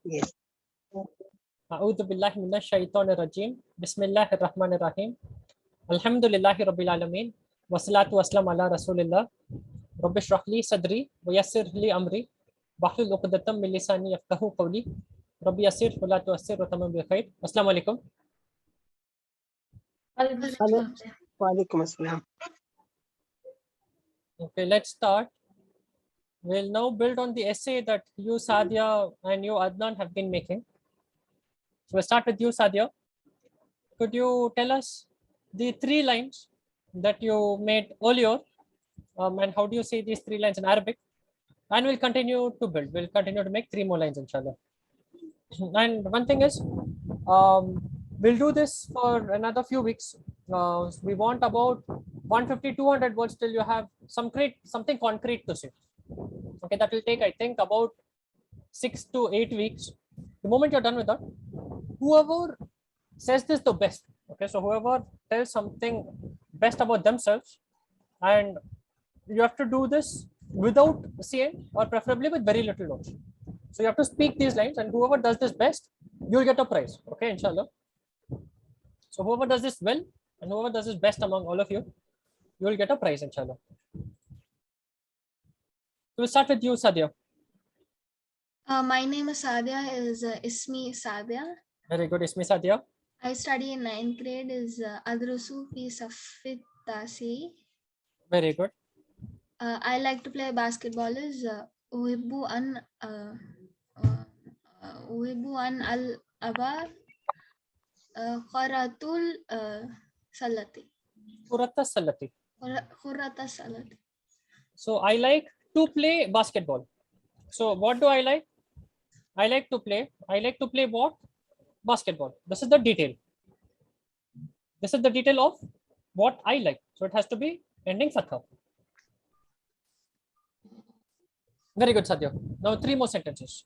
Yes. أعوذ بالله من الشيطان الرجيم بسم الله الرحمن الرحيم الحمد لله رب العالمين والصلاة والسلام على رسول الله رب اشرح لي صدري ويسر لي أمري واحلل عقدة من لساني يفقهوا قولي ربي يسر ولا تؤثر وتمم بخير. السلام عليكم. Walaikum assalam. Okay, let's start. We'll now build on the essay that you, Sadia, and you, Adnan, have been making. So we'll start with you, Sadia. Could you tell us the 3 lines that you made earlier, and how do you say these 3 lines in Arabic? And we'll continue to build. We'll continue to make 3 more lines, inshallah. And one thing is, we'll do this for another few weeks. We want about 150, 200 words till you have something concrete to say. Okay, that will take, I think, about 6 to 8 weeks. The moment you're done with that, whoever says this the best, okay, so whoever tells something best about themselves, and you have to do this without saying or preferably with very little notes. So you have to speak these lines, and whoever does this best, you'll get a prize. Okay, inshallah. So whoever does this well and whoever does this best among all of you, you will get a prize, inshallah. So we'll start with you, Sadia. My name is Sadia, is Ismi Sadia. Very good, Ismi Sadia. I study in 9th grade, is Adrusu fi Safit Tasi. Very good. I like to play basketball, is Uhibbu an al-Aba Kharatul Salati. Kurata Salati. Khurata Salati. So I like to play basketball. So what do I like? I like to play what? Basketball. This is the detail. This is the detail of what I like. So it has to be ending fatha. Very good, Sadia. Now 3 more sentences.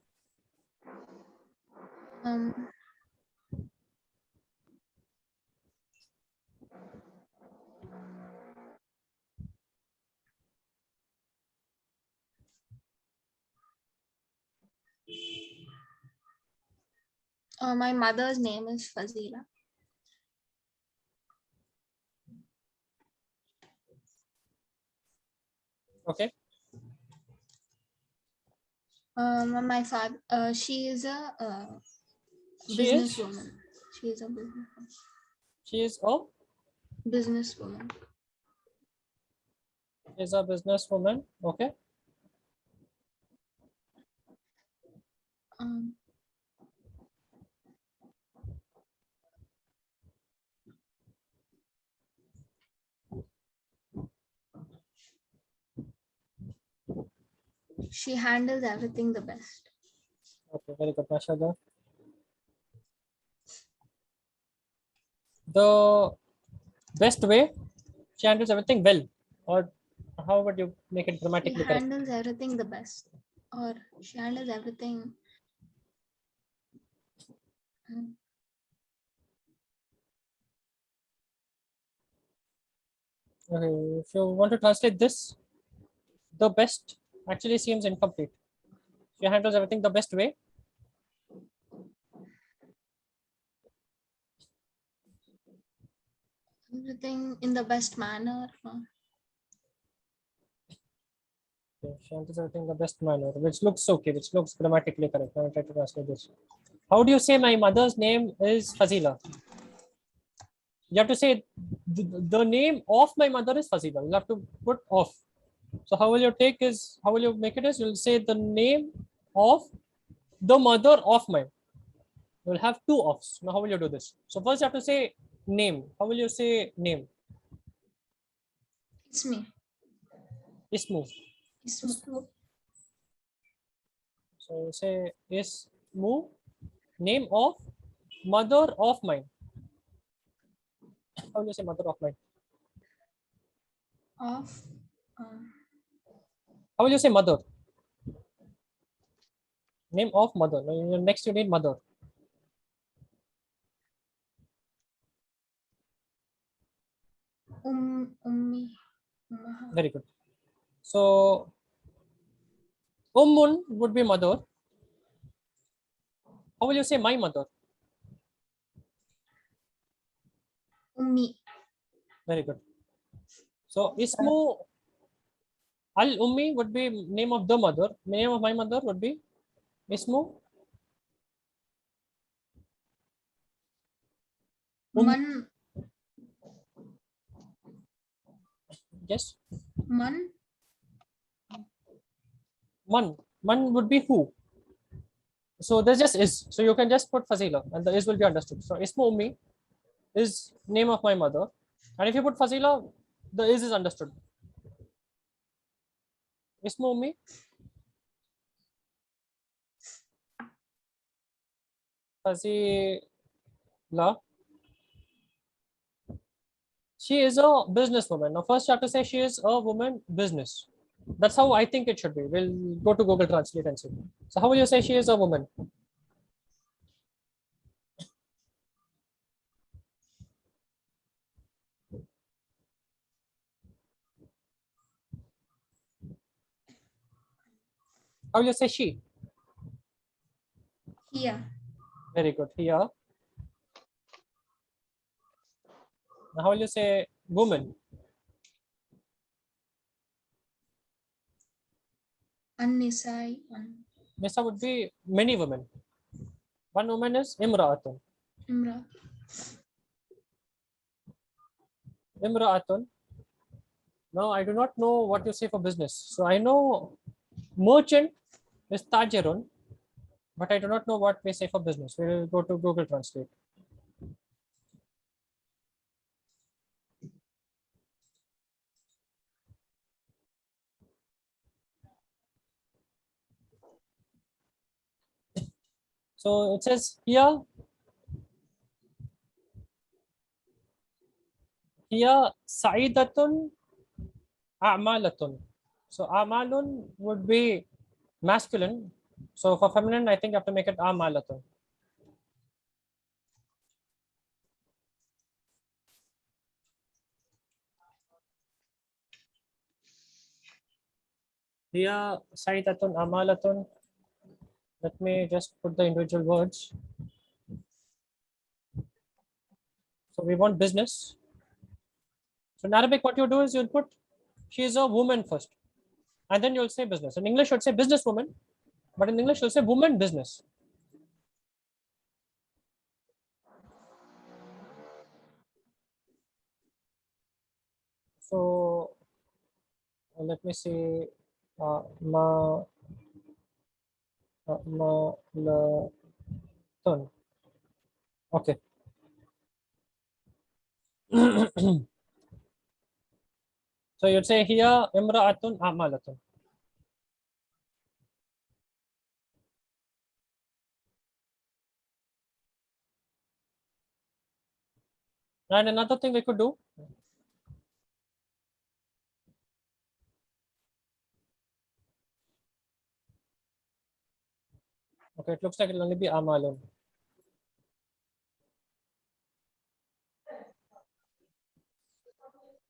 My mother's name is Fazila. Okay. My father, she is a businesswoman. She is a businesswoman. She is a businesswoman. Is a businesswoman. Okay. She handles everything the best. Okay, very good, mashallah. The best way, she handles everything well, or how would you make it grammatically She correct? handles everything the best, or she handles everything. Okay, if you want to translate this, the best actually seems incomplete. She handles everything the best way. Everything in the best manner. Okay, she handles everything the best manner, which looks okay, which looks grammatically correct. I'll try to translate this. How do you say my mother's name is Fazila? You have to say the name of my mother is Fazila. You have to put of. So how will you make it is you'll say the name of the mother of mine. You'll have 2 offs. Now how will you do this? So first you have to say name. How will you say name? It's me. Ismu. Ismu. So you say Ismu, name of mother of mine. How will you say mother of mine? Of. How will you say mother? Name of mother. Next you need mother. Ummi. Very good. So Ummun would be mother. How will you say my mother? Ummi. Very good. So ismu al ummi would be name of the mother. Name of my mother would be ismu Man. yes. Man. Man. Man would be who? So there's just is. So you can just put Fazila and the is will be understood. So ismu ummi is name of my mother. And if you put Fazila, the is understood. Ismu ummi. Fazila. She is a businesswoman. Now, first you have to say she is a woman business. That's how I think it should be. We'll go to Google Translate and see. So, how will you say she is a woman? How will you say she? Here. Very good. Here. Now, how will you say woman? An-Nisai. Nisa would be many women. One woman is Imra'atun. Imra. Imra'atun. Now, I do not know what you say for business. So, I know merchant is Tajirun, but I do not know what we say for business. We'll go to Google Translate. So, it says here Sa'idatun A'malatun. So A'malun would be masculine. So for feminine, I think you have to make it A'malatun. Here Sa'idatun A'malatun. Let me just put the individual words. So we want business. So in Arabic, what you do is you'll put she is a woman first, and then you'll say business. In English, you'll say businesswoman, but in English, you'll say woman business. So let me see. Ma la ton. Okay. So you'd say here imra'atun a'malatun. And another thing we could do, okay, it looks like it'll only be amalun.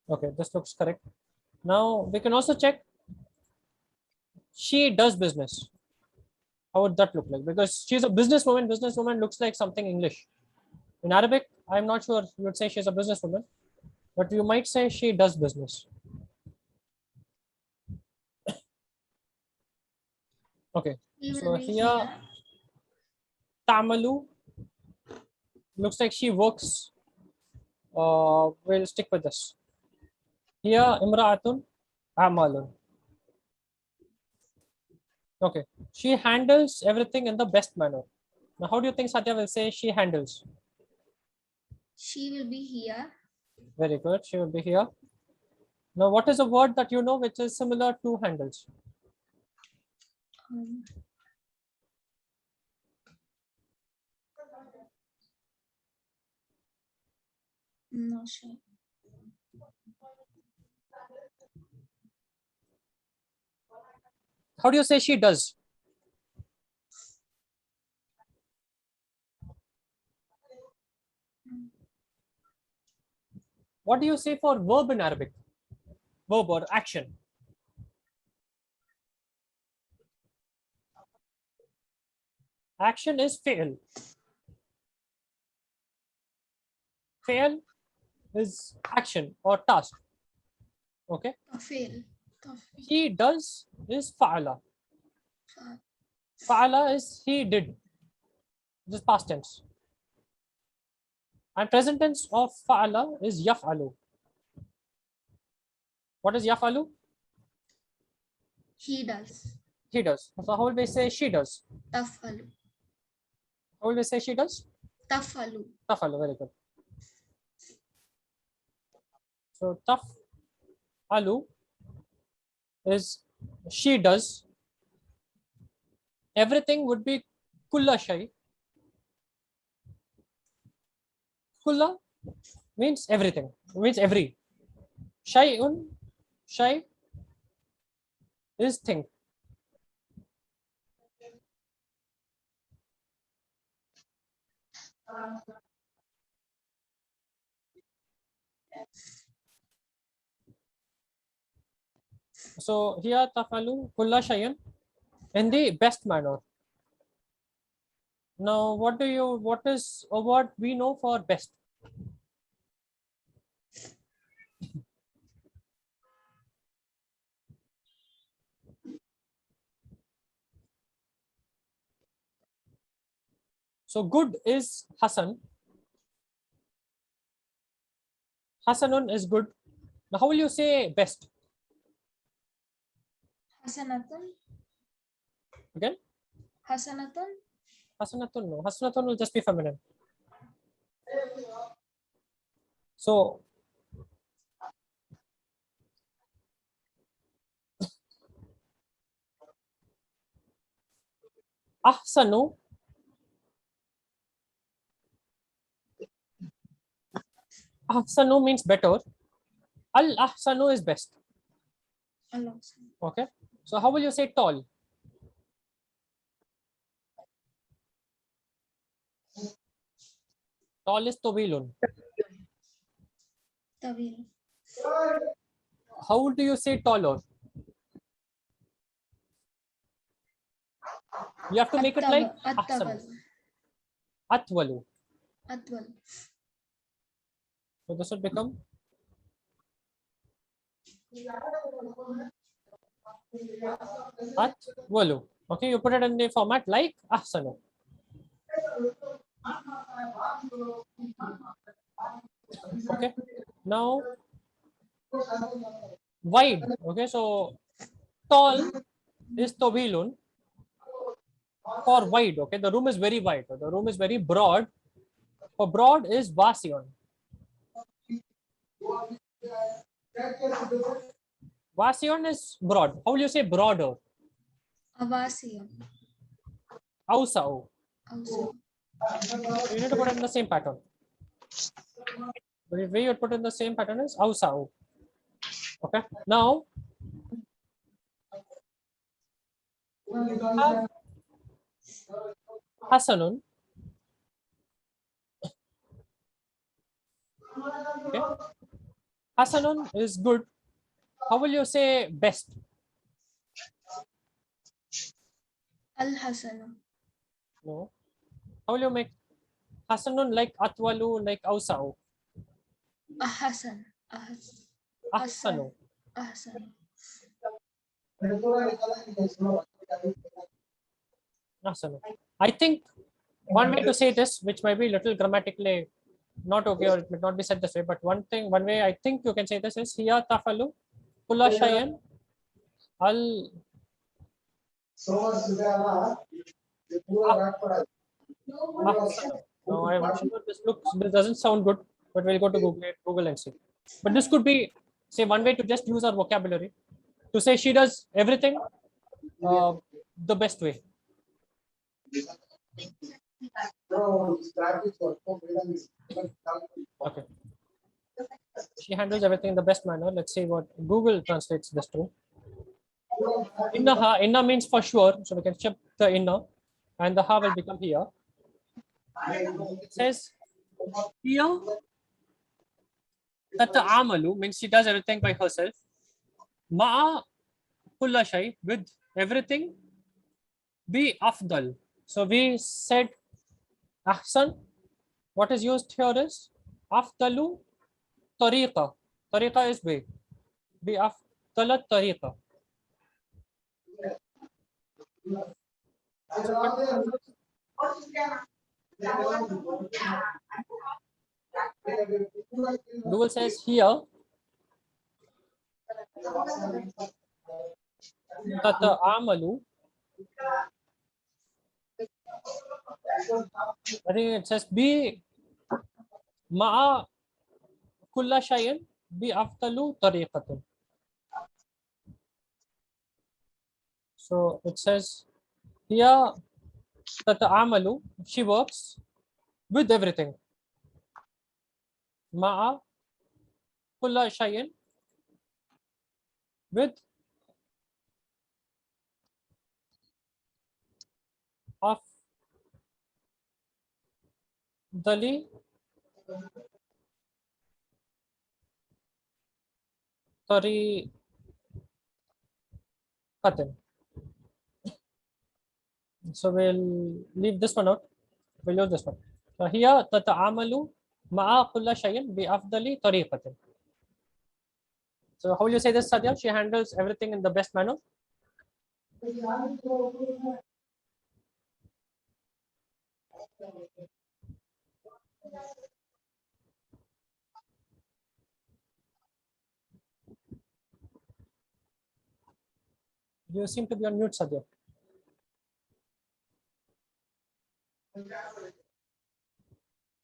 Okay, this looks correct. Now we can also check she does business. How would that look like? Because she's a businesswoman. Businesswoman looks like something English. In Arabic, I'm not sure you would say she's a businesswoman, but you might say she does business. Okay, He so will be here here. Tamalu looks like she works. We'll stick with this. Here Imra'atun Amalun. Okay, she handles everything in the best manner. Now, how do you think Satya will say she handles? She will be here. Very good. She will be here. Now, what is a word that you know which is similar to handles? Um, not sure. How do you say she does? What do you say for verb in Arabic? Verb or action. Action is fi'l. Fi'l is action or task. Okay. Tafil. He does is fa'ala. Fa'ala is he did. This is past tense. And present tense of fa'ala is yaf'alu. What is yaf'alu? He does. He does. So how will we say she does? Tafalu. How will we say she does? Tafalu. Tafalu, very good. So taf'alu is she does. Everything would be kulla shay. Kulla means everything. Means every. Shay'un, shay is thing. So here tafalu kulla shay'un in the best manner. Now what is what we know for best? So good is Hasan. Hasanun is good. Now how will you say best? Hasanatun. Again? Hasanatun. Hasanatun, no. Hasanatun will just be feminine. So ahsanu ahsanu means better. Al ahsanu is best. Allah. Okay. So how will you say tall? Tall is tawilun. Tawil. How do you say taller? You have to make it like ahsanu. Atwal. Atwalu. Atwal. So this would become atwalu. Okay, you put it in the format like ahsanu. Okay. Now wide. Okay, so tall is tawilun. For wide, okay, the room is very wide. The room is very broad. For broad is wasiun. Wasiun is broad. How will you say broader? Avasiyam. Ausau. Also. You need to put it in the same pattern. The way you put it in the same pattern is ausau. Okay. Now Hasanun. Okay. Hasanun is good. How will you say best? Al-Hasanu. No. How will you make Hasanun like atwalu, like ausau? Ahasan. Ahas. Ahsanu. Ahsan. Ahsanu. I think one way to say this, which might be a little grammatically not okay, or it may not be said this way, but one way I think you can say this is hiya tafalu kulla shayan al ahsanu. No, I'm sure this doesn't sound good, but we'll go to Google and see. But this could be, say, one way to just use our vocabulary to say she does everything the best way. Okay. She handles everything in the best manner. Let's see what Google translates this to. Inna means for sure, so we can shift the inna, and the ha will become here. It says here that the amalu means she does everything by herself. Ma'a kulla shay, with everything, be afdal. So we said ahsan. What is used here is afdalu tariqa. Tariqa is way. Bi afdalat tariqa. Google says here tata'amalu. I think it says bi ma'a kulla shay'in bi afdalu tariqatin. So it says here tata'amalu, she works with everything. Ma'a kulla shay'in, with afdali tariqatin. So we'll leave this one out. We'll use this one. So here tata'amalu ma'a kulla shay'in bi afdali tariqatin. So how will you say this, Sadia? She handles everything in the best manner. You seem to be on mute, Sadia.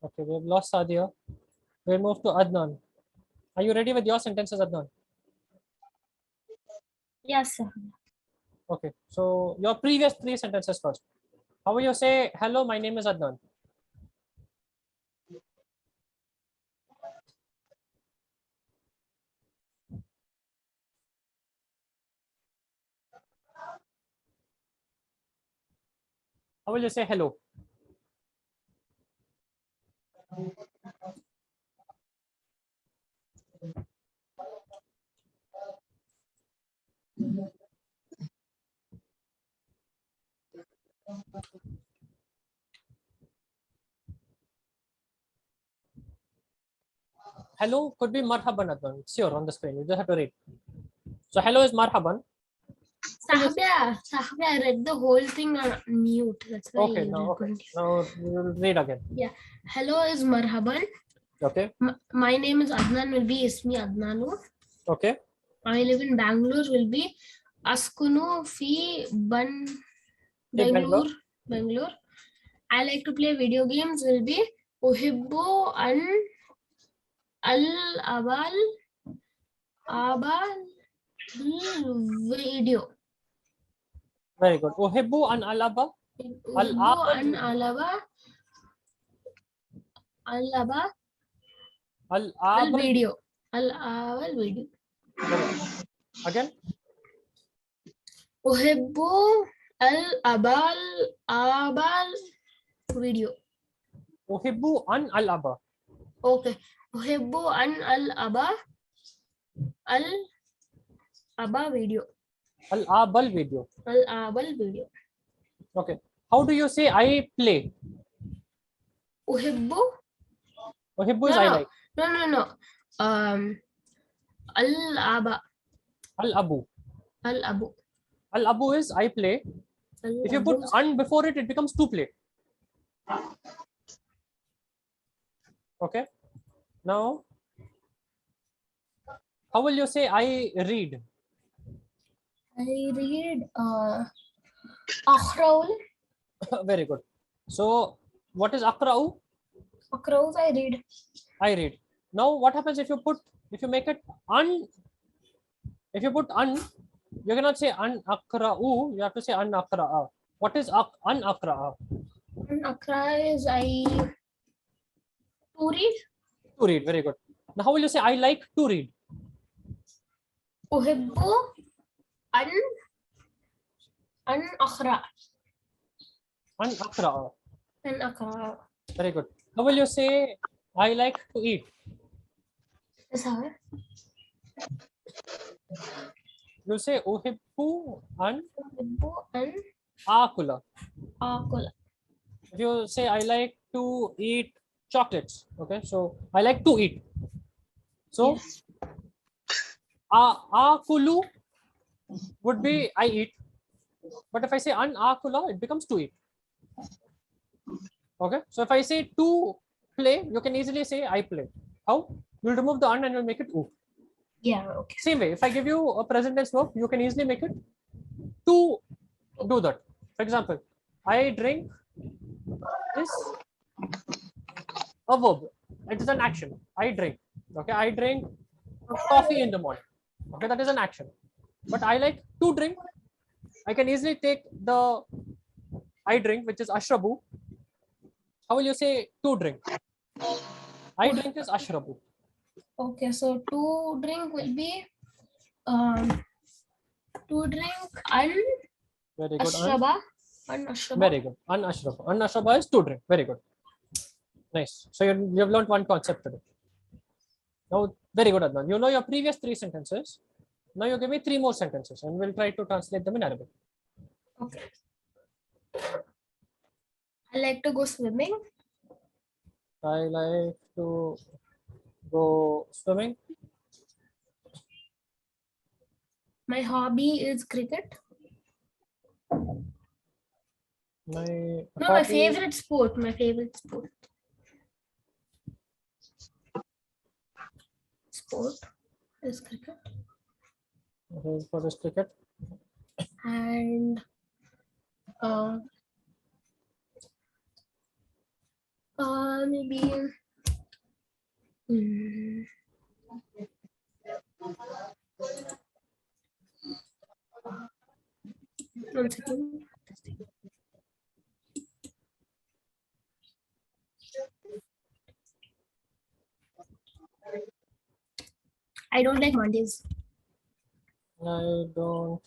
Okay, we've lost Sadia. We'll move to Adnan. Are you ready with your sentences, Adnan? Yes, sir. Okay, so your previous 3 sentences first. How will you say, hello, my name is Adnan? How will you say hello? Hello could be marhaban, Adnan. It's here on the screen. You just have to read. So hello is marhaban. Sahbya, I read the whole thing on mute. That's why Okay, now we will read again. Hello is marhaban. Okay. My name is Adnan, will be Ismi Adnanu. Okay. I live in Bangalore, will be Askunu fi Bangalore. I like to play video games, will be Uhibbu an al abal video. Very good. Uhibbu an alaba. Uhibbu an alaba al video. Al video. Again. Uhibbu abal video. Uhibbu an alaba. Okay. Uhibbu an al-aba video. Al-abal video. Al-abal video. Okay. How do you say I play? Uhibbu? Uhibbu is I like. No. Al-aba. Al-abu. Al-abu. Al-abu is I play. If you put an before it, it becomes to play. Okay. Now, how will you say I read? I read Akhraul. Very good. So, what is akra'u? Akhraul I read. I read. Now, what happens if you make it un? If you put un, you cannot say an akra'u. You have to say an akra'a. What is an akra'a? An akra'a is to read. To read. Very good. Now, how will you say I like to read? Uhibbu an akhra. An akra'a. An akhra. Very good. How will you say I like to eat? Yes, sir. You say uhibbu an Akula. Akula. If you say I like to eat chocolates, okay, so I like to eat. So Yes. akulu would be I eat, but if I say an akula, it becomes to eat. Okay, so if I say to play, you can easily say I play. How? You'll remove the an and you'll make it u. Yeah, okay. Same way, if I give you a present tense verb, you can easily make it to do that. For example, I drink is a verb. It is an action. I drink. Okay, I drink coffee in the morning. Okay, that is an action. But I like to drink. I can easily take the I drink, which is ashrabu. How will you say to drink? I drink is ashrabu. Okay, so to drink will be to drink an Very good. ashraba. An ashraba. Very good. An ashraba. An ashraba is to drink. Very good. Nice. So you have learned one concept today. Now, very good, Adnan. You know your previous 3 sentences. Now you give me 3 more sentences and we'll try to translate them in Arabic. Okay. I like to go swimming. I like to go swimming. My hobby is cricket. My My favorite sport. My favorite sport. Sport is cricket. for this cricket. And maybe one second. I don't like Mondays. I don't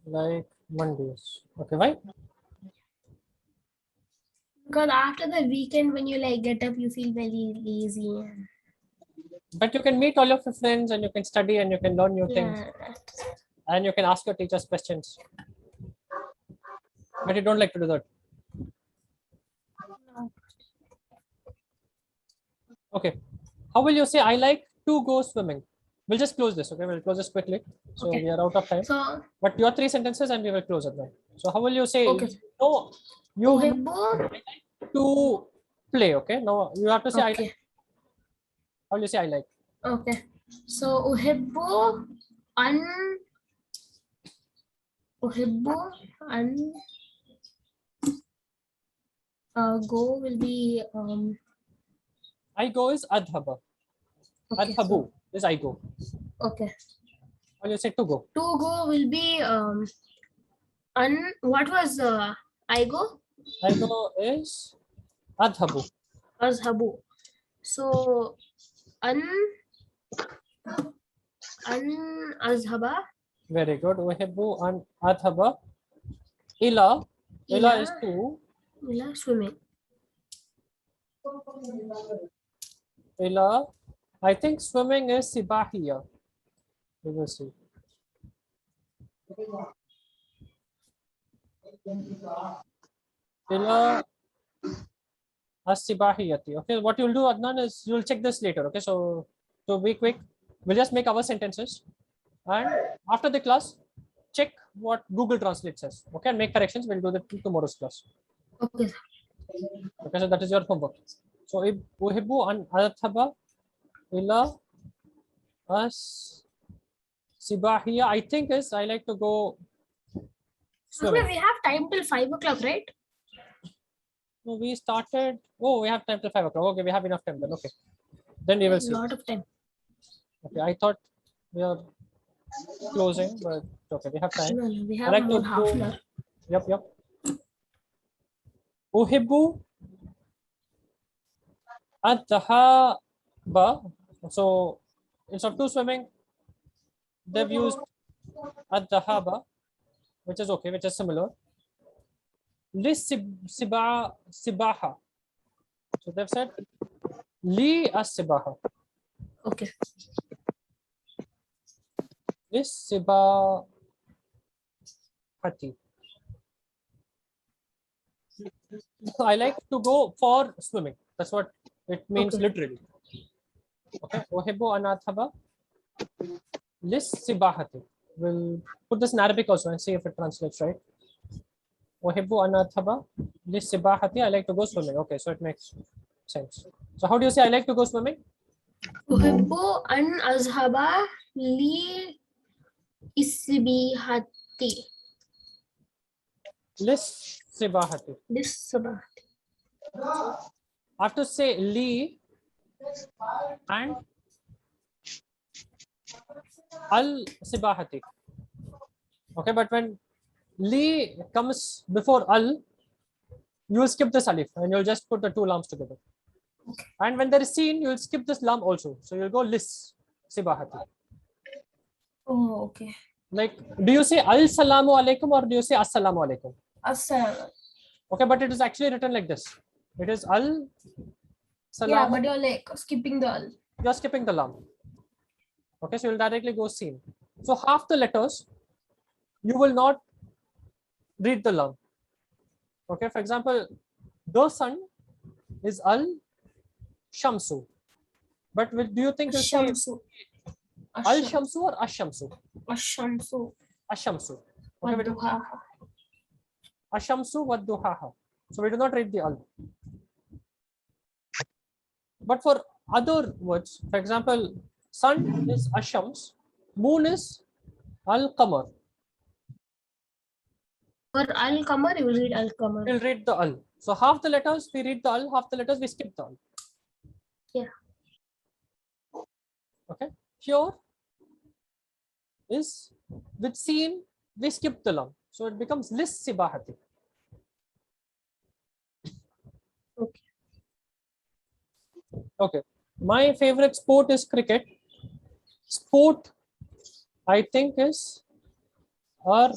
like Mondays. Okay, why? Because after the weekend, when you like get up, you feel very lazy. But you can meet all of your friends and you can study and you can learn new things Yeah. and you can ask your teachers questions. But you don't like to do that. Okay. How will you say I like to go swimming? We'll just close this, okay? We'll close this quickly. So Okay. we are out of time. So But your 3 sentences and we will close it now. So how will you say okay. no? You Uhibbu. to play, okay? Now you have to say I like. Okay. How will you say I like? Okay. So uhibbu an go will be I go is adhaba. okay, Adhabu is I go. okay. How will you say to go? To go will be what was I go? I go is adhabu. Azhabu. So an azhaba. Very good. Uhibbu an adhaba. Ila. Ila is to. Ila swimming. Ila. I think swimming is sibahiya. We will see. Ila as-sibahiyati. Okay, what you'll do, Adnan, is you'll check this later. Okay, so to be quick, we'll just make our sentences, and after the class, check what Google Translate says. Okay, and make corrections. We'll do that in tomorrow's class. Okay. Okay, so that is your homework. So uhibbu an adhaba ila as-sibahiyya. I think is I like to go swimming. We have time till 5 o'clock, right? No, we started. Oh, we have time till 5 o'clock. Okay, we have enough time then. Okay, then we will A see. lot of time. Okay, I thought we are closing, but okay, we have time. No, we I have like more to half an go. hour. Yep. Uhibbu adhaba. So instead of to swimming, they've used adhaba, which is okay, which is similar. Sibaha. So they've said li as-sibaha. Okay. Lis-sibahati. I like to go for swimming. That's what it means Okay. literally. Okay. Uhibbu an adhaba lis-sibahati. We'll put this in Arabic also and see if it translates right. Uhibbu an adhaba lis-sibahati. I like to go swimming. Okay, so it makes sense. So how do you say I like to go swimming? أحب أن أذهب للسباحة. Lis-sibahati. للسباحة. I have to say li and al-sibahati. Okay, but when li comes before al, you will skip this alif and you'll just put the two lams together. And when there is seen, you'll skip this lam also. So you'll go lis sibahati. Oh, okay. Like, do you say al salamu alaikum or do you say assalamu alaikum? Assalamu. Okay, but it is actually written like this. It is al salam. Yeah, but you're like skipping the al. You're skipping the lam. Okay, so you'll directly go seen. So half the letters, you will not read the lam. Okay, for example, the sun is al shamsu. But do you think you'll say Ashamsu. al shamsu or ashamsu? Ashamsu. Ashamsu. Okay, we do Wadduhaha. ashamsu wa duhaha. So we do not read the al. But for other words, for example, sun is ashams, moon is al qamar. For al-qamar, you will read al-qamar. We'll read the al. So half the letters we read the al, half the letters we skip the al. Yeah. Okay. Here is with seen we skip the lam. So it becomes lis sibahati. Okay. Okay. My favorite sport is cricket. Sport, I think, is ar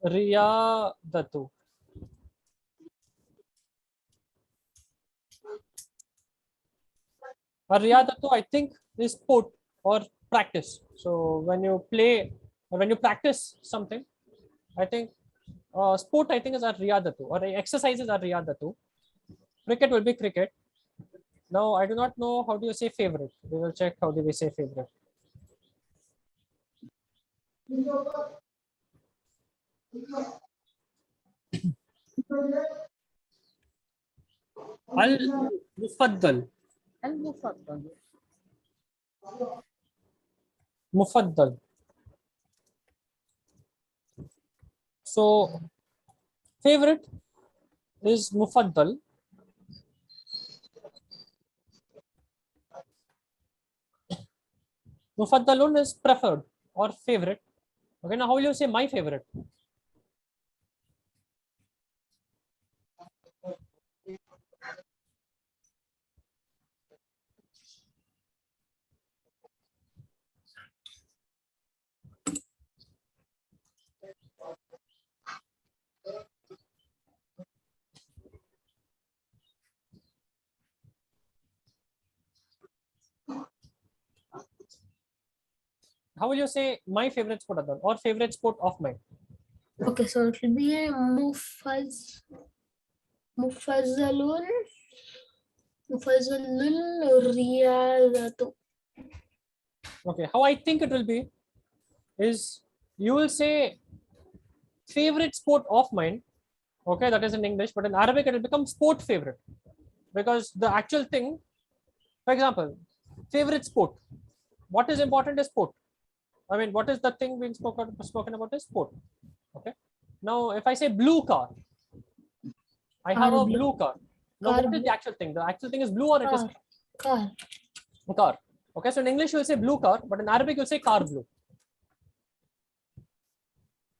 riyadatu. Riyadatu, I think, is sport or practice. So when you play or when you practice something, I think sport, I think, is riyadatu or exercises are riyadatu. Cricket will be cricket. Now, I do not know how do you say favorite. We will check how do we say favorite. Al-Mufaddal. المفضل. Mufaddal. So, favorite is Mufaddal. Mufaddalun is preferred or favorite. Okay, now how will you say my favorite? How will you say my favorite sport or favorite sport of mine? Okay, so it will be mufazzalun riyadatu. Okay, how I think it will be is you will say favorite sport of mine. Okay, that is in English, but in Arabic it will become sport favorite because the actual thing, for example, favorite sport. What is important is sport. I mean, what is the thing being spoken about is sport. Okay. Now, if I say blue car, I have Car a blue. blue car. Now, Car what is blue. the actual thing? The actual thing is blue or it is Car. car. Okay, so in English you'll say blue car, but in Arabic you'll say car blue.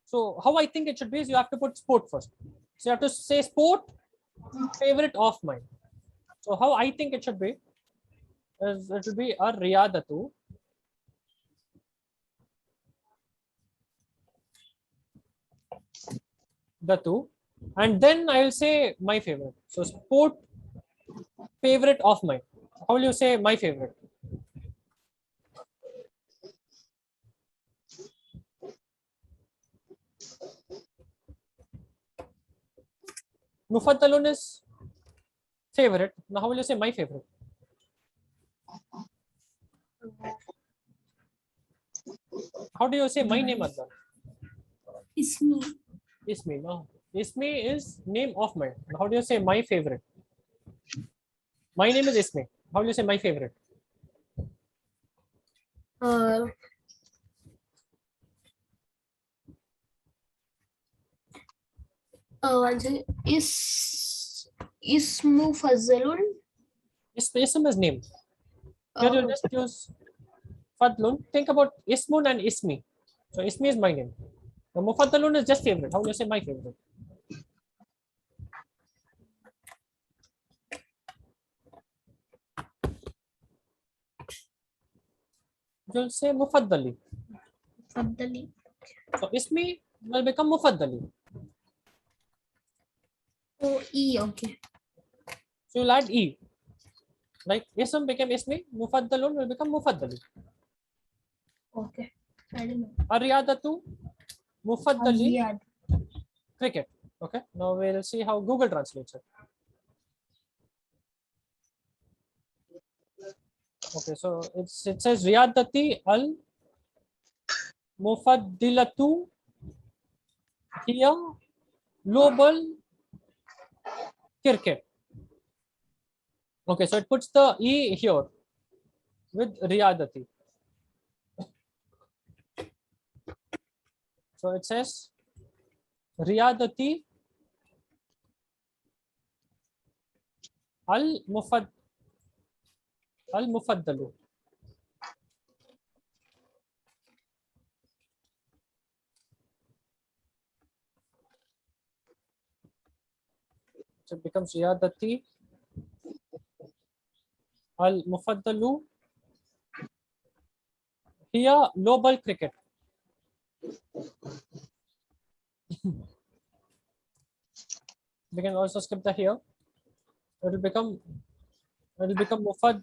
So how I think it should be is you have to put sport first. So you have to say sport favorite of mine. So how I think it should be is it should be a riyadatu. Datu, and then I will say my favorite. So sport favorite of mine. How will you say my favorite? Mufaddalun is favorite. Now how will you say my favorite? How do you say my name, Adnan? Ismi. Ismi. No. Ismi is name of mine. How do you say my favorite? My name is Ismi. How do you say my favorite? One second. Ismu Fazalun. Ism is name. Here you just use Fadlun. Think about Ismun and Ismi. So Ismi is my name. Now Mufaddalun is just favorite. How do you say my favorite? You'll say Mufaddali. Faddali. So Ismi will become Mufaddali. Oh, E. Okay. So you'll add E. Like Ism became Ismi, Mufaddalun will become Mufaddali. Okay. I don't know. Ariyadatu, Mufaddali, Riyadh. cricket. Okay, now we'll see how Google translates it. Okay, so it says Riyadati al Mufaddilatu here global cricket. Okay, so it puts the E here with Riyadati. So it says Riyadati al Mufaddalu. So it becomes Riyadati al Mufaddalu here global cricket. We can also skip the here. It will become Mufaddalatu.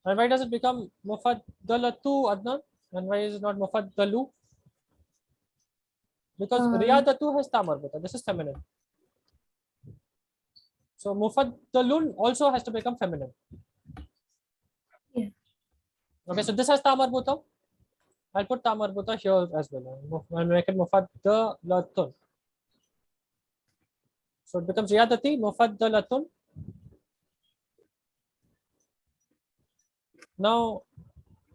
And why does it become Mufaddalatu, Adnan? And why is it not Mufaddalu? Because Riyadatu has ta marbuta. This is feminine. So Mufaddalun also has to become feminine. Yeah. Okay, so this has ta marbuta. I'll put ta marbuta here as well. I'll make it Mufaddalatun. So it becomes Riyadati, Mufaddalatun. Now,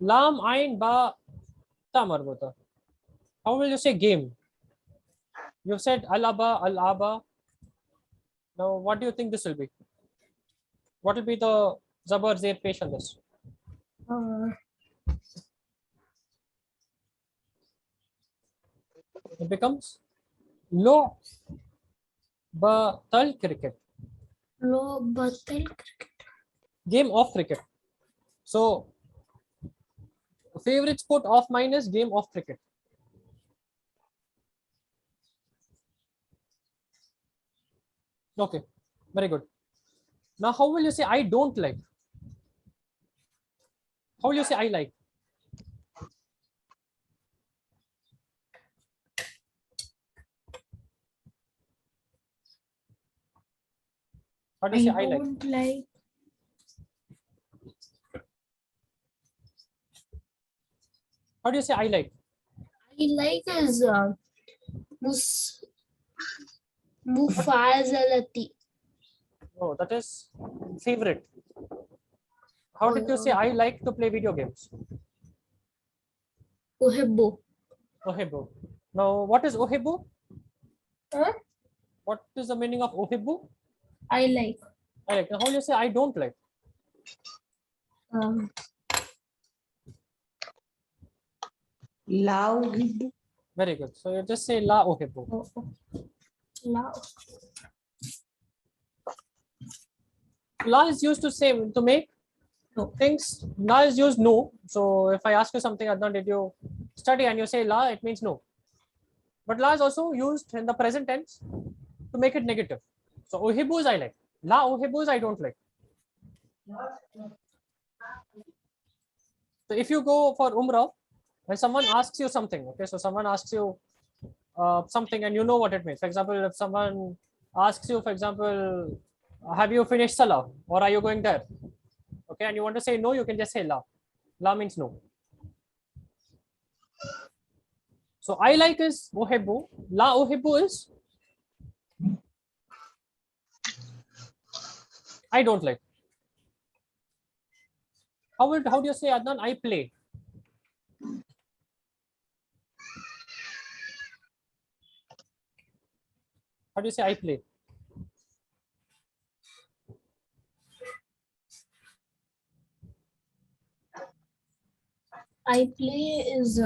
Lam Ain Ba Ta marbuta. How will you say game? You've said Alaba, Al-Aba. Now, what do you think this will be? What will be the Zabar Zair Pesh on this? It becomes Lo Batal Cricket. Lo Batal Cricket. Game of cricket. So, favorite sport of mine is game of cricket. Okay, very good. Now, how will you say I don't like? How will you say I like? How do you say I like? Don't like. How do you say I like? I like is Mufazalati. Oh, that is favorite. How did you say I like to play video games? Uhibbu. Ohibbu. Now, what is Ohibbu? Huh? What is the meaning of Ohibbu? I like. I like. Now, how will you say I don't like? La uhibbu. Very good. So you just say La Ohibbu. La is used to say to make things. La is used no. So if I ask you something, Adnan, did you study? And you say La, it means no. But La is also used in the present tense to make it negative. So Ohibbu is I like. La Ohibbu is I don't like. So if you go for Umrah, When someone asks you something, okay, so someone asks you something and you know what it means. For example, if someone asks you, for example, have you finished salah or are you going there? Okay, and you want to say no, you can just say la. La means no. So I like is uhibbu. La uhibbu is I don't like. How do you say, Adnan? I play. How do you say I play? I play is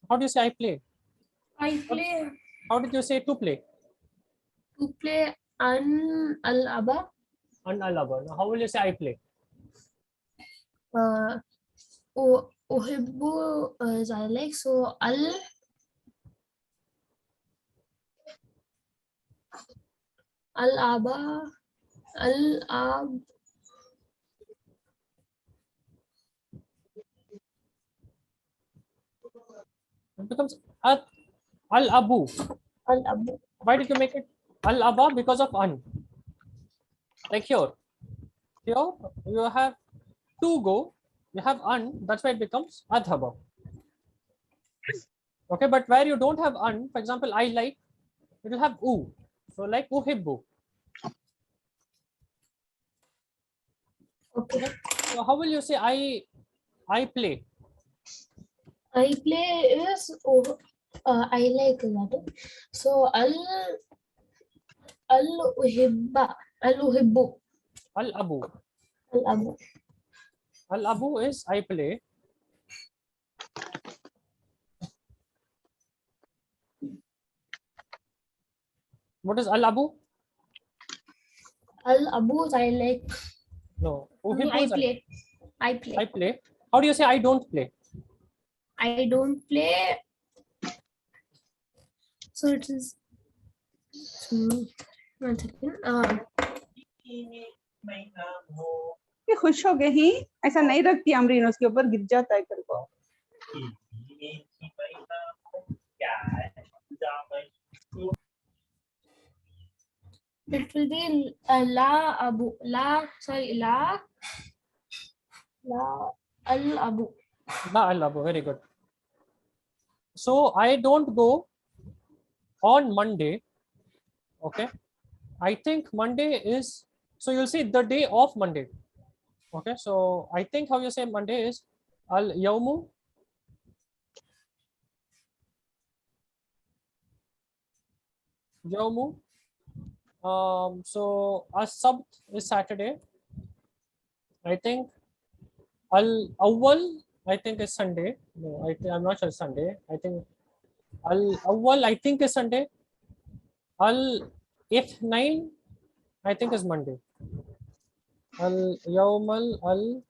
How do you say I play? I play How did you say to play? to play an al-aba. An alaba. Now, how will you say I play? Uhibbu is I like, so al-aba al-ab It becomes al abu. al-abu. Why did you make it al aba? Because of an. Like here you have to go, you have an, that's why it becomes adhaba. Okay, but where you don't have an, for example, I like, it will have u. So like uhibbu. Okay. So how will you say I play? I play is I like that. So al-uhibbu Al abu. al-abu. Al abu is I play. What is al abu? Al-abu is I like. No. I mean, Uhibbu I is play. I I play. play. How do you say I don't play? I don't play. So it is. One second. ये खुश हो गए ही ऐसा नहीं रखती अमरीन उसके ऊपर गिर जाता है कल को It will be la abu la sorry la al abu. La al abu. Very good. So I don't go on Monday. Okay. I think Monday is, so you'll see the day of Monday. Okay. So I think how you say Monday is al yawmu. Yawmu. So as-sabt is Saturday. I think al awwal I think is Sunday. No, I'm not sure Sunday. I think al awwal I think is Sunday. Al ithnain I think is Monday. Al yawmal al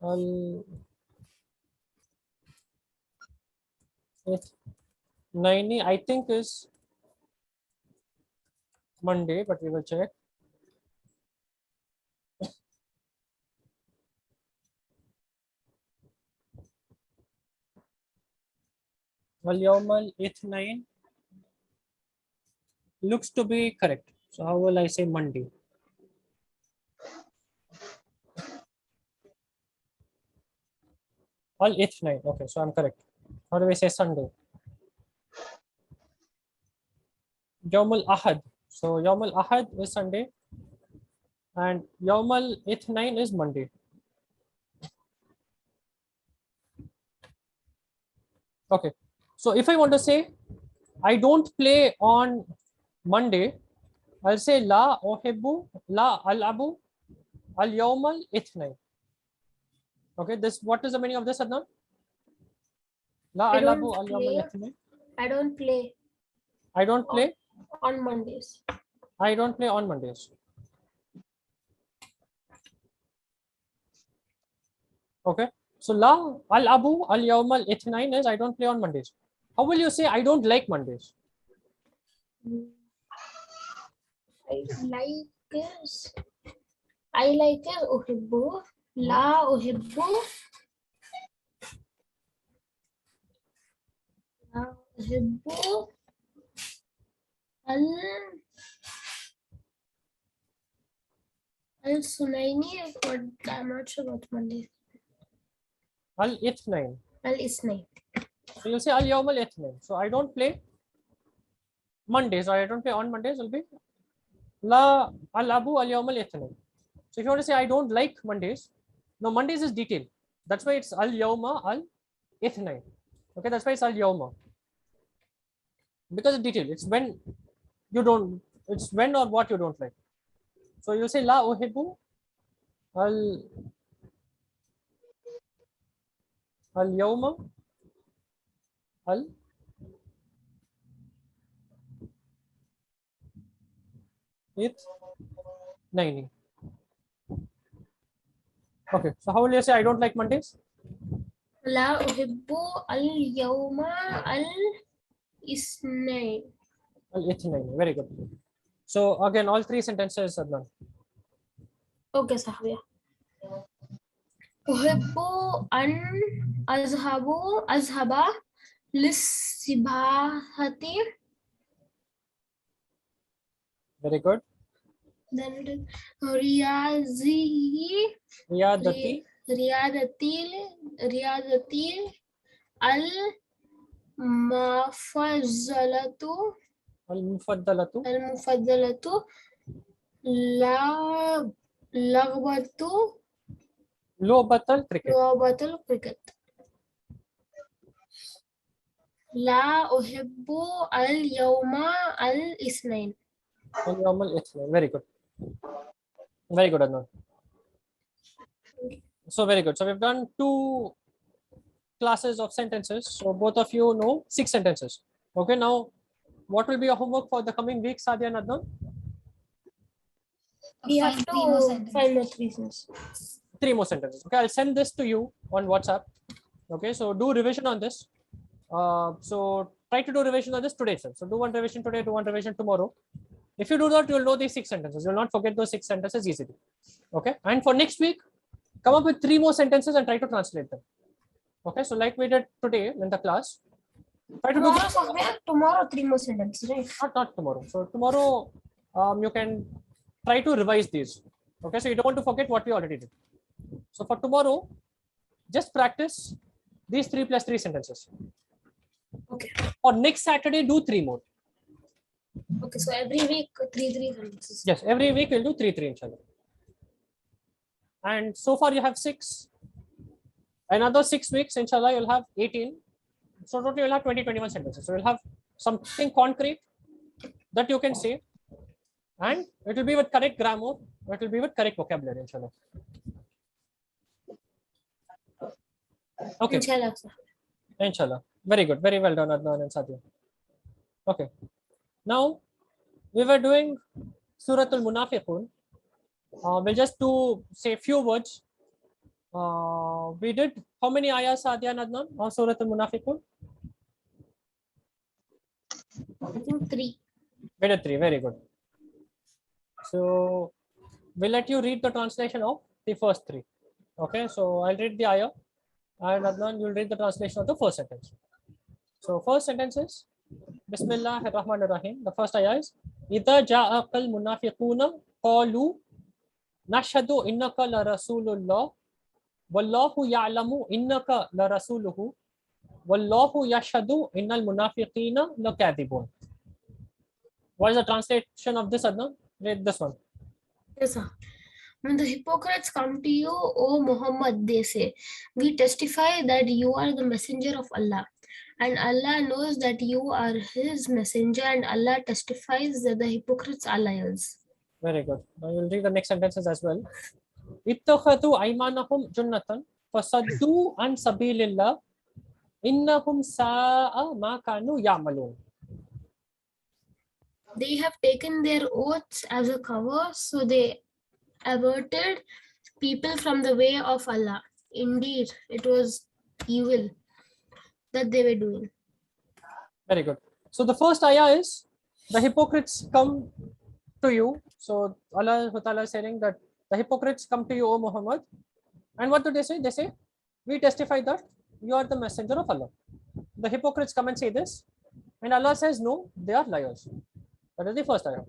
al ithnaini I think is Monday, but we will check. Al yawmal ithnain looks to be correct. So how will I say Monday? Al ithnain. Okay, so I'm correct. How do we say Sunday? Yawmul Ahad. So Yawmul Ahad is Sunday, and Yawmul Ithnain is Monday. Okay. So if I want to say I don't play on Monday, I'll say La Ohibbu, La Al Abu, Al Yawmal Ithnain. Okay, this what is the meaning of this, Adnan? La I Al Abu, don't Al Yawmal play. Ithnain. I don't play. I don't play. on Mondays. I don't play on Mondays. Okay. So la al abu al yawm al ithnain is I don't play on Mondays. How will you say I don't like Mondays? I like is uhibbu. La uhibbu. La uhibbu. Al Sunaini, but I'm not sure about Monday. Al ithnain. Al Isnain. So you say al yawm al ithnain. So I don't play Mondays, or I don't play on Mondays will be la al abu al yawm al ithnain. So if you want to say I don't like Mondays, no, Mondays is detail. That's why it's al yawma al ithnain. Okay, that's why it's al yawma. Because it's detail. It's when you don't, it's when or what you don't like. So you say la uhibbu al yawma al ithnaini. Okay, so how will you say I don't like Mondays? La uhibbu al yawma al Isnain. Al ithnain. Very good. So again, all three sentences, Adnan. Okay, Sahbiya. Uhibbu an azhaba lissibahati. Very good. Then it is riyadati al mufaddalatu Al mufaddalatu la laghbatu lu'batal cricket. lu'batul cricket. La uhibbu al yawma al isnain. Al yawm al ithnain. Very good. Very good, Adnan. So very good. So we've done 2 classes of sentences. So both of you know 6 sentences. Okay, now what will be your homework for the coming week, Sadia and Adnan? We have Find three more to sentences. find more reasons. 3 more sentences. Okay, I'll send this to you on WhatsApp. Okay, so do revision on this. So try to do revision on this today itself. So do one revision today, do one revision tomorrow. If you do that, you'll know these 6 sentences. You'll not forget those 6 sentences easily. Okay, and for next week, come up with 3 more sentences and try to translate them. Okay, so like we did today in the class, try to do Tomorrow, this. Sahbiya, tomorrow 3 more sentences, right? Not tomorrow. So tomorrow, you can try to revise these. Okay, so you don't want to forget what we already did. So for tomorrow, just practice these 3 plus 3 sentences. Okay. Or next Saturday, do 3 more. Okay, so every week 3 sentences. Yes, every week we'll do 3 inshallah. And so far you have 6. Another 6 weeks, inshallah, you'll have 18. So total you'll have 20-21 sentences. So you'll have something concrete that you can say, and it will be with correct grammar, it will be with correct vocabulary, inshallah. Okay, Inshallah, sir. inshallah. Very good, very well done, Adnan and Sadia. Okay, now we were doing Surah Al-Munafiqun. We'll just do say few words. We did how many ayahs, Sadia and Adnan, on Surah Al-Munafiqun? I think 3. We did 3, very good. So we'll let you read the translation of the first 3. Okay, so I'll read the ayah, and Adnan, you'll read the translation of the first sentence. So first sentence is Bismillahir-Rahmanir-Rahim. The first ayah is Idha ja'aqal munafiquna qalu nashhadu innaka la rasulullah wallahu ya'lamu innaka la rasuluhu wallahu yashhadu innal munafiqina lakadibun. What is the translation of this, Adnan? Read this one. Yes, sir. When the hypocrites come to you, O Muhammad, they say, we testify that you are the messenger of Allah. And Allah knows that you are his messenger, and Allah testifies that the hypocrites are liars. Very good. Now you'll read the next sentences as well. Ittakhadhu aymanahum junnatan fasaddu an sabilillah innahum sa'a ma kanu ya'malun. they have taken their oaths as a cover, so they averted people from the way of Allah. Indeed, it was evil that they were doing. Very good. So the first ayah is the hypocrites come to you. So Allah Ta'ala is saying that the hypocrites come to you, O Muhammad. And what do they say? They say, we testify that you are the messenger of Allah. The hypocrites come and say this. And Allah says, no, they are liars. That is the first ayah.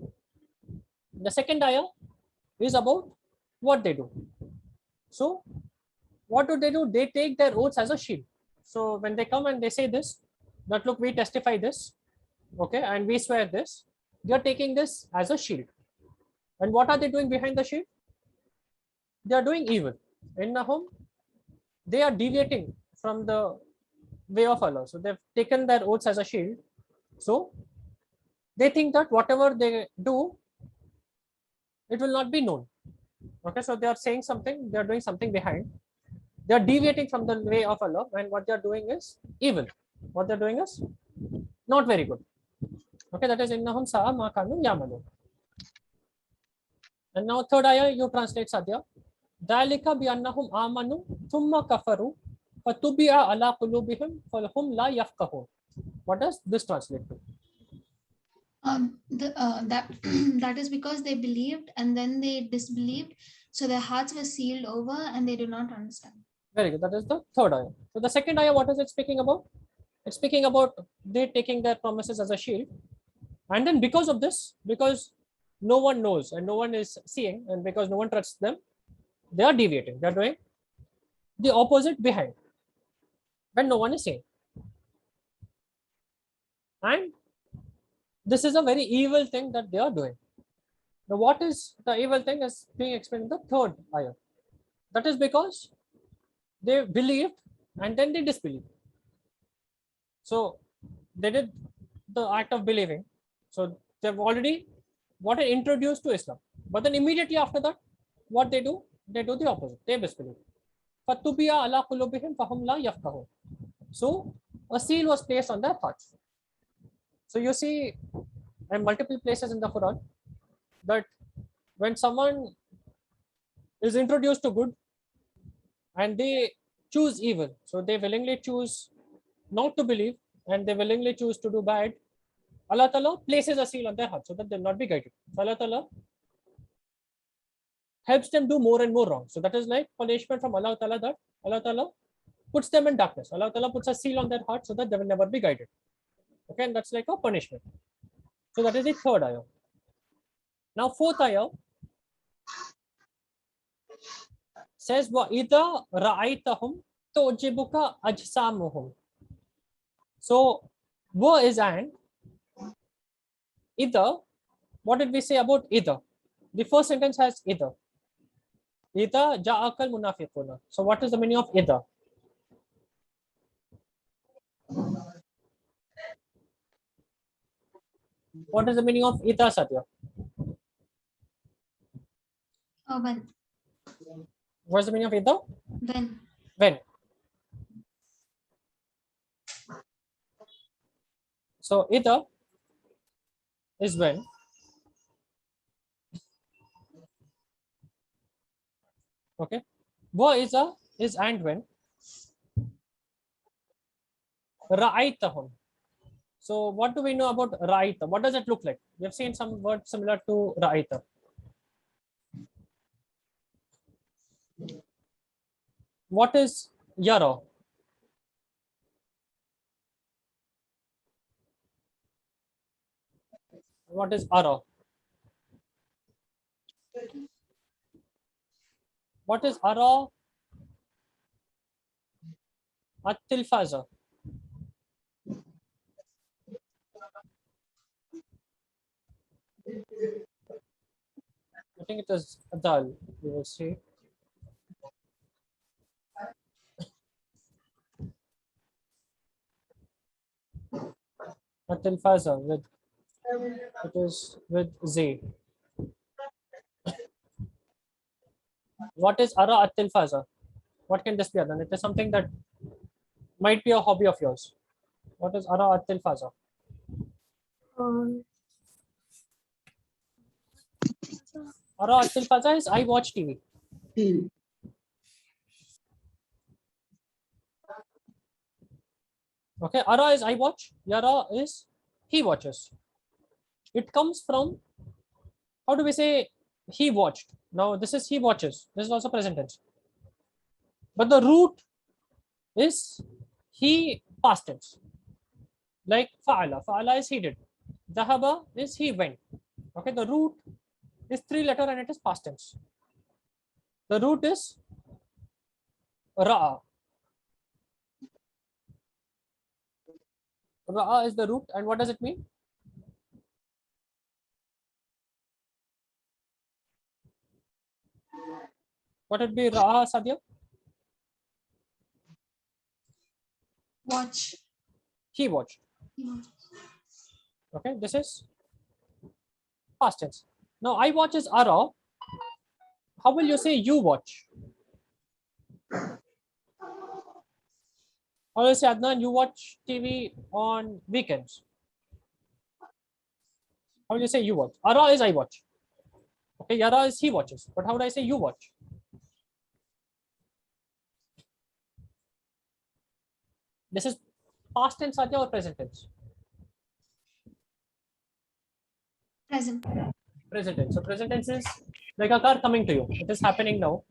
The second ayah is about what they do. So what do? They take their oaths as a shield. So when they come and they say this, that look, we testify this, okay, and we swear this, they are taking this as a shield. And what are they doing behind the shield? They are doing evil. Innahum, they are deviating from the way of Allah. So they've taken their oaths as a shield. So they think that whatever they do, it will not be known. Okay, so they are saying something, they are doing something behind. They are deviating from the way of Allah, and what they are doing is evil. What they're doing is not very good. Okay, that is innahum sa'a ma kanu ya'malun. And now third ayah, you translate Sadhya. Dalika bi annahum amanu thumma kafaru fatubi'a ala qulubihim falhum la yafqahun. What does this translate to? That that is because they believed and then they disbelieved, so their hearts were sealed over and they do not understand. Very good. That is the third ayah. So the second ayah, what is it speaking about? It's speaking about they taking their promises as a shield. And then because of this, because no one knows and no one is seeing, and because no one trusts them, they are deviating. They are doing the opposite behind when no one is seeing. And this is a very evil thing that they are doing. Now, what is the evil thing is being explained in the third ayah. That is because they believed and then they disbelieved. So they did the act of believing. So they've already gotten introduced to Islam. But then immediately after that, what they do the opposite. They disbelieve. فَتُبِيَ عَلَىٰ قُلُوبِهِمْ فَهُمْ لَا يَفْقَهُونَ. So a seal was placed on their hearts. So you see in multiple places in the Quran that when someone is introduced to good and they choose evil, so they willingly choose not to believe and they willingly choose to do bad, Allah Ta'ala places a seal on their heart so that they'll not be guided. So Allah Ta'ala helps them do more and more wrong. So that is like punishment from Allah Ta'ala, that Allah Ta'ala puts them in darkness. Allah Ta'ala puts a seal on their heart so that they will never be guided. Okay, and that's like a punishment. So that is the third ayah. Now fourth ayah says, وَإِذَا رَأَيْتَهُمْ تُعْجِبُكَ أَجْسَامُهُمْ. So wa is and. Either, what did we say about either? The first sentence has either. Either ja'akal munafiquna. So what is the meaning of either? What is the meaning of either, Satya? Oh, when? What's the meaning of either? When? When. So either is when. Okay. Wa is and when. Ra'aytahum. So what do we know about Ra'ayta? What does it look like? We have seen some word similar to Ra'ayta. What is Yara? What is Ara? What is Ara? At-Tilfaza. I think it is Adal. We will see. At-Tilfaza with it is with Z. What is Ara At-Tilfaza? What can this be, Adnan? It is something that might be a hobby of yours. What is Ara At-Tilfaza? Ara at-tilfaza is I watch TV. Okay, Ara is I watch, Yara is he watches. It comes from, how do we say he watched? Now this is he watches. This is also present tense. But the root is he past tense. Like fa'ala. Fa'ala is he did. Dhahaba is he went. Okay, the root is 3-letter and it is past tense. The root is ra'a. Ra'a is the root, and what does it mean? What would be ra'a, Sadia? Watch. He watched. Okay, this is past tense. Now I watch is ara. How will you say you watch? How will you say, Adnan, you watch TV on weekends? How will you say you watch? Ara is I watch. Okay, Yara is he watches. But how would I say you watch? This is past tense, Sadia, or present tense? Present. Present tense. So present tense is like a car coming to you. It is happening now.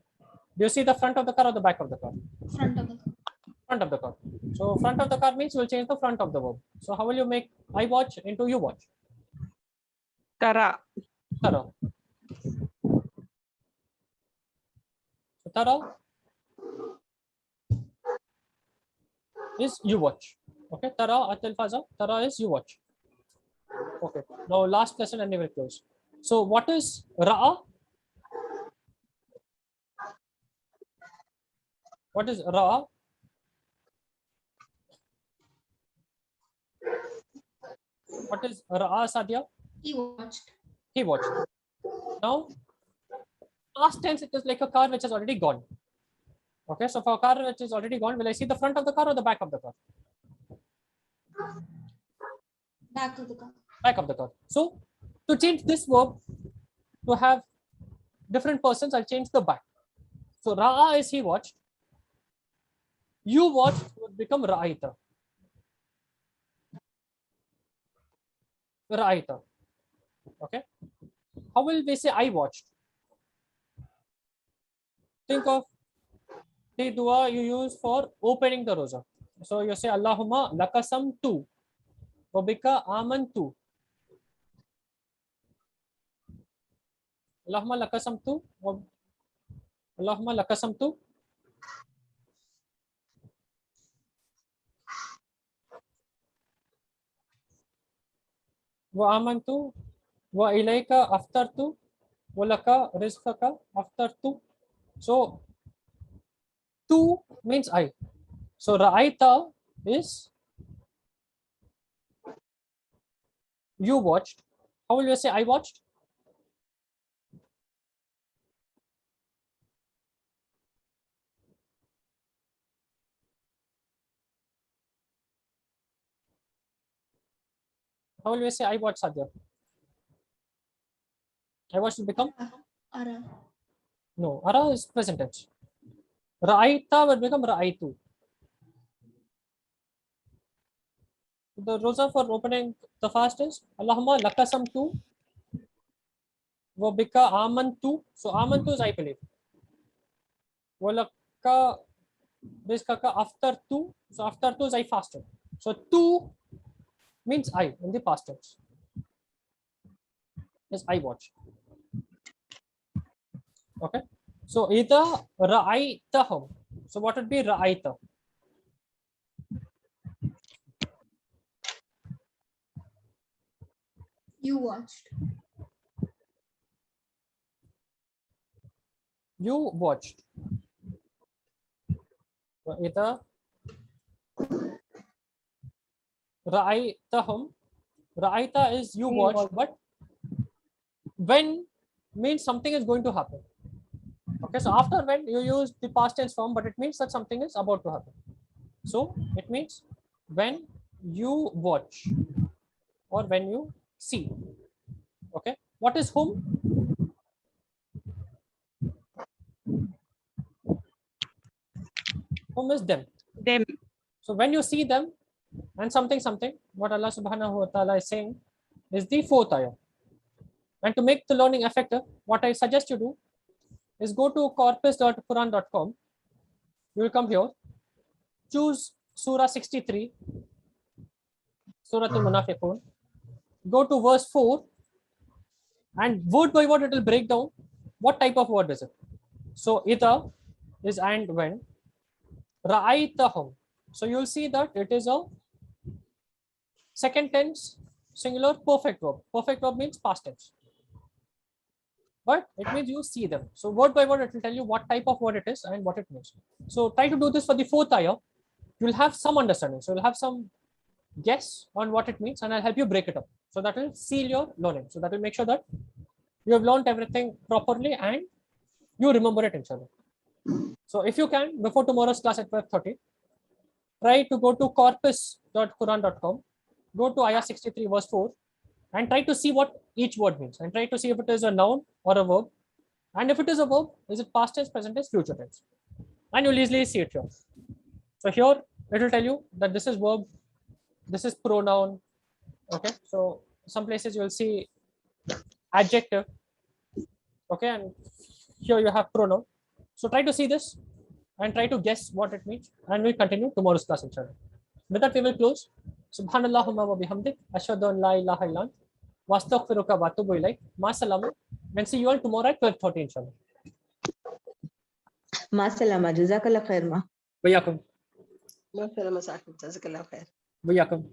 Do you see the front of the car or the back of the car? Front of the car. Front of the car. So front of the car means we'll change the front of the verb. So how will you make I watch into you watch? Tara. Tara. So Tara is you watch. Okay, Tara at-tilfaza. Tara is you watch. Okay. Now last lesson and we will close. So what is ra'a? What is ra'a? What is ra'a, Sadia? He watched. He watched. Now, past tense, it is like a car which has already gone. Okay, so for a car which is already gone, will I see the front of the car or the back of the car? Back of the car. Back of the car. So to change this verb to have different persons, I'll change the back. So ra'a is he watched. You watched would become ra'aita. Ra'aita. Okay. How will we say I watched? Think of the dua you use for opening the roza. So you say Allahumma lakasam tu. Wabika amantu. Allahumma lakasam tu. Allahumma lakasam tu. Wa amantu. Wa ilayka aftartu. Wa laka rizqaka aftartu. So tu means I. So ra'aita is you watched. How will you say I watched? How will you say I watched, Sadia? I watched will become? Ara. No, ara is present tense. Ra'aita will become ra'aitu. The roza for opening the fast is Allahumma lakasam tu. Wabika amantu. So amantu is I believe. Walaka rizqaka after tu. So after tu is I fasted. So tu means I in the past tense. Yes, I watch. Okay. So either ra'aitahum. So what would be ra'aita? You watched. You watched. So either ra'aitahum. Ra'aita is you watched, but when means something is going to happen. Okay, so after when you use the past tense form, but it means that something is about to happen. So it means when you watch or when you see. Okay, what is whom? whom is them. them. So when you see them and something, what Allah subhanahu wa ta'ala is saying is the fourth ayah. And to make the learning effective, what I suggest you do is go to corpus.quran.com. You will come here, choose Surah 63, Surah Al-Munafiqun, go to verse 4, and word by word it will break down what type of word is it. So ita is and when, ra'aytahum. So you will see that it is a second tense singular perfect verb. Perfect verb means past tense, but it means you see them. So word by word it will tell you what type of word it is and what it means. So try to do this for the fourth ayah. You will have some understanding. So you'll have some guess on what it means, and I'll help you break it up. So that will seal your learning. So that will make sure that you have learned everything properly and you remember it, inshallah. So if you can, before tomorrow's class at 12:30, try to go to corpus.quran.com, go to ayah 63 verse 4, and try to see what each word means, and try to see if it is a noun or a verb, and if it is a verb, is it past tense, present tense, future tense, and you'll easily see it here. So here it will tell you that this is verb, this is pronoun. Okay, so some places you will see adjective. Okay, and here you have pronoun. So try to see this and try to guess what it means, and we'll continue tomorrow's class, inshallah. With that, we will close. Subhanallahumma wa bihamdik, ashhadu an la ilaha illa ant, wa astaghfiruka wa atubu ilaik. Ma salama, and see you all tomorrow at 12:30, inshallah. Ma salama, jazakallah khair ma. Wa yakum. ما في مساكن جزاك الله خير. Wa yakum.